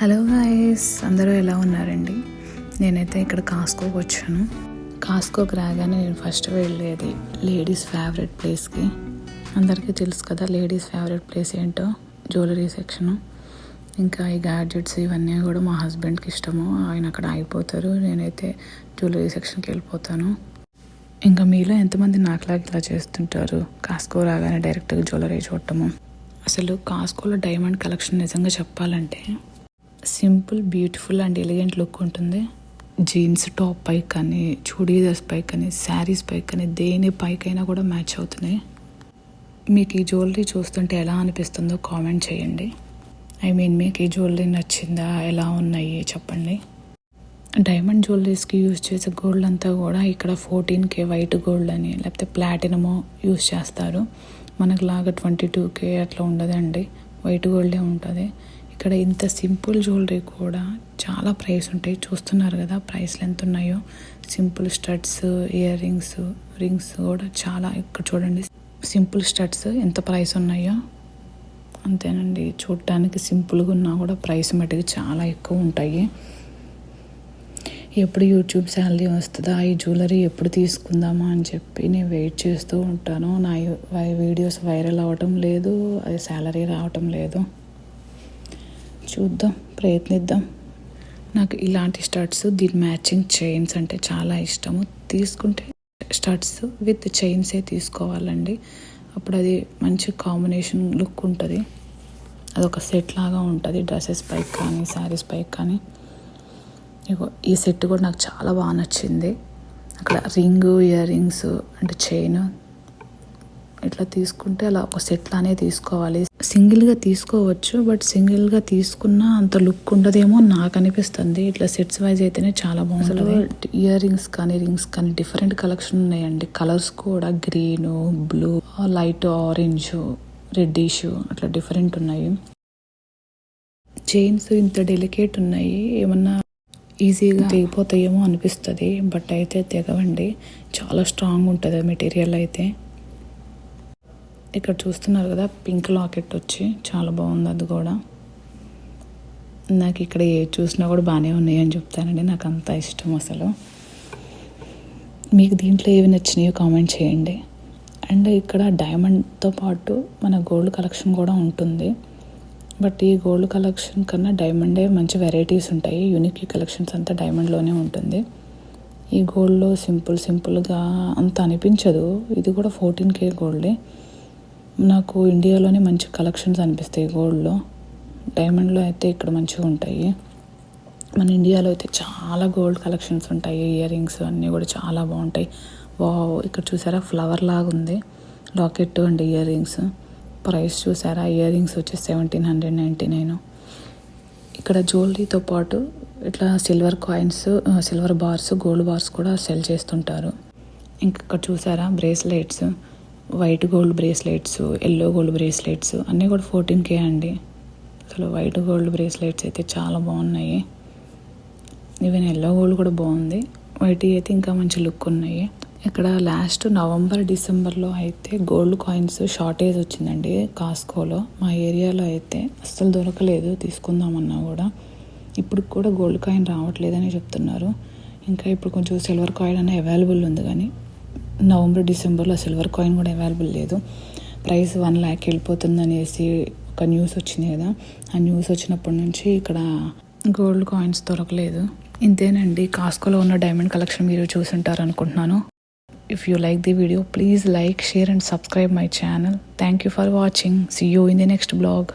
Hello guys, అందరూ ఎలా ఉన్నారండి? నేనైతే ఇక్కడ కాస్కోకి వచ్చాను. కాస్కోకి రాగానే నేను ఫస్ట్ వెళ్ళేది లేడీస్ ఫేవరెట్ ప్లేస్కి. అందరికీ తెలుసు కదా లేడీస్ ఫేవరెట్ ప్లేస్ ఏంటో, జ్యువెలరీ సెక్షను. ఇంకా ఈ గ్యాడ్జెట్స్ ఇవన్నీ కూడా మా హస్బెండ్కి ఇష్టము, ఆయన అక్కడ అయిపోతారు. నేనైతే జ్యువెలరీ సెక్షన్కి వెళ్ళిపోతాను. ఇంకా మీలో ఎంతమంది నాకులాగా ఇలా చేస్తుంటారు? కాస్కో రాగానే డైరెక్ట్గా జ్యువెలరీ చూడటము. అసలు కాస్కోలో డైమండ్ కలెక్షన్ నిజంగా చెప్పాలంటే simple, beautiful and elegant look ఉంటుంది. జీన్స్ టాప్ పై కానీ, చూడీదార్స్ పై కానీ, శారీస్ పై కానీ, దేని పైకైనా కూడా మ్యాచ్ అవుతున్నాయి. మీకు ఈ జ్యువెలరీ చూస్తుంటే ఎలా అనిపిస్తుందో కామెంట్ చేయండి. మీకు ఈ జ్యువెలరీ నచ్చిందా, ఎలా ఉన్నాయి చెప్పండి. డైమండ్ జ్యువెలరీస్కి యూజ్ చేసే గోల్డ్ అంతా కూడా ఇక్కడ 14K వైట్ గోల్డ్ అని, లేకపోతే ప్లాటినమో యూజ్ చేస్తారు. మనకులాగా 22K అట్లా ఉండదండి, వైట్ గోల్డే ఉంటుంది. ఇక్కడ ఇంత సింపుల్ జ్యువెలరీ కూడా చాలా ప్రైస్ ఉంటాయి. చూస్తున్నారు కదా ప్రైస్లు ఎంత ఉన్నాయో. సింపుల్ స్టడ్స్, ఇయర్ రింగ్స్ కూడా చాలా. ఇక్కడ చూడండి సింపుల్ స్టడ్స్ ఎంత ప్రైస్ ఉన్నాయో. అంతేనండి, చూడటానికి సింపుల్గా ఉన్నా కూడా ప్రైస్ మటుకు చాలా ఎక్కువ ఉంటాయి. ఎప్పుడు యూట్యూబ్ శాలరీ వస్తుందా, ఈ జ్యువెలరీ ఎప్పుడు తీసుకుందామా అని చెప్పి నేను వెయిట్ చేస్తూ ఉంటాను. నా వీడియోస్ వైరల్ అవ్వటం లేదు, అది శాలరీ రావటం లేదు. చూద్దాం, ప్రయత్నిద్దాం. నాకు ఇలాంటి స్టడ్స్, దీని మ్యాచింగ్ చైన్స్ అంటే చాలా ఇష్టము. తీసుకుంటే స్టడ్స్ విత్ చైన్సే తీసుకోవాలండి, అప్పుడు అది మంచి కాంబినేషన్ లుక్ ఉంటుంది. అదొక సెట్ లాగా ఉంటుంది డ్రెస్సెస్ పైకి కానీ, శారీస్ పైకి కానీ. ఈ సెట్ కూడా నాకు చాలా బాగా నచ్చింది. అక్కడ రింగు, ఇయర్ రింగ్స్ అంటే చైన్ ఇట్లా తీసుకుంటే అలా ఒక సెట్ లానే తీసుకోవాలి. సింగిల్గా తీసుకోవచ్చు, బట్ సింగిల్గా తీసుకున్నా అంత లుక్ ఉండదేమో నాకు అనిపిస్తుంది. ఇట్లా సెట్స్ వైజ్ అయితేనే చాలా బాగుంటుంది. ఇయర్ రింగ్స్ కానీ, రింగ్స్ కానీ డిఫరెంట్ కలెక్షన్ ఉన్నాయండి. కలర్స్ కూడా green, blue, light orange, reddish అట్లా డిఫరెంట్ ఉన్నాయి. చైన్స్ ఇంత డెలికేట్ ఉన్నాయి, ఏమన్నా ఈజీగా తెగిపోతాయేమో అనిపిస్తుంది, బట్ అయితే తెగవండి. చాలా స్ట్రాంగ్ ఉంటుంది మెటీరియల్ అయితే. ఇక్కడ చూస్తున్నారు కదా పింక్ లాకెట్ వచ్చి చాలా బాగుంది. అది కూడా నాకు ఇక్కడ ఏ చూసినా కూడా బాగానే ఉన్నాయి అని చెప్తానండి, నాకు అంత ఇష్టం అసలు. మీకు దీంట్లో ఏవి నచ్చినాయో కామెంట్ చేయండి. అండ్ ఇక్కడ డైమండ్తో పాటు మన గోల్డ్ కలెక్షన్ కూడా ఉంటుంది. బట్ ఈ గోల్డ్ కలెక్షన్ కన్నా డైమండే మంచి వెరైటీస్ ఉంటాయి. యూనిక్ కలెక్షన్స్ అంతా డైమండ్లోనే ఉంటుంది. ఈ గోల్డ్లో సింపుల్గా అంత అనిపించదు. ఇది కూడా 14K గోల్డే. నాకు ఇండియాలోనే మంచి కలెక్షన్స్ అనిపిస్తాయి గోల్డ్లో. డైమండ్లో అయితే ఇక్కడ మంచిగా ఉంటాయి. మన ఇండియాలో అయితే చాలా గోల్డ్ కలెక్షన్స్ ఉంటాయి. ఇయర్ రింగ్స్ అన్నీ కూడా చాలా బాగుంటాయి. ఇక్కడ చూసారా ఫ్లవర్ లాగా ఉంది locket and ear rings. Price చూసారా, ఇయర్ రింగ్స్ వచ్చి 1799. ఇక్కడ జ్యువెలరీతో పాటు ఇట్లా silver coins, silver bars, gold bars కూడా సెల్ చేస్తుంటారు. ఇక్కడ చూసారా bracelets, white gold bracelets, yellow gold bracelets అన్నీ కూడా 14K అండి. అసలు వైట్ గోల్డ్ బ్రేస్లెట్స్ అయితే చాలా బాగున్నాయి. ఈవెన్ ఎల్లో గోల్డ్ కూడా బాగుంది. వైట్ అయితే ఇంకా మంచి లుక్ ఉన్నాయి. ఇక్కడ లాస్ట్ నవంబర్, డిసెంబర్లో అయితే గోల్డ్ కాయిన్స్ షార్టేజ్ వచ్చిందండి కాస్కోలో. మా ఏరియాలో అయితే అస్సలు దొరకలేదు, తీసుకుందామన్నా కూడా. ఇప్పుడు కూడా గోల్డ్ కాయిన్ రావట్లేదని చెప్తున్నారు. ఇంకా ఇప్పుడు కొంచెం సిల్వర్ కాయిన్ అనే అవైలబుల్ ఉంది, కానీ నవంబర్, డిసెంబర్లో సిల్వర్ కాయిన్ కూడా అవైలబుల్ లేదు. ప్రైస్ 1 lakh వెళ్ళిపోతుంది అనేసి ఒక న్యూస్ వచ్చింది కదా. ఆ న్యూస్ వచ్చినప్పటి నుంచి ఇక్కడ గోల్డ్ కాయిన్స్ దొరకలేదు. ఇంతేనండి, కాస్కోలో ఉన్న డైమండ్ కలెక్షన్ మీరు చూసుంటారు అనుకుంటున్నాను. If you like the video, please like, share and subscribe my channel. Thank you for watching. See you in the next blog.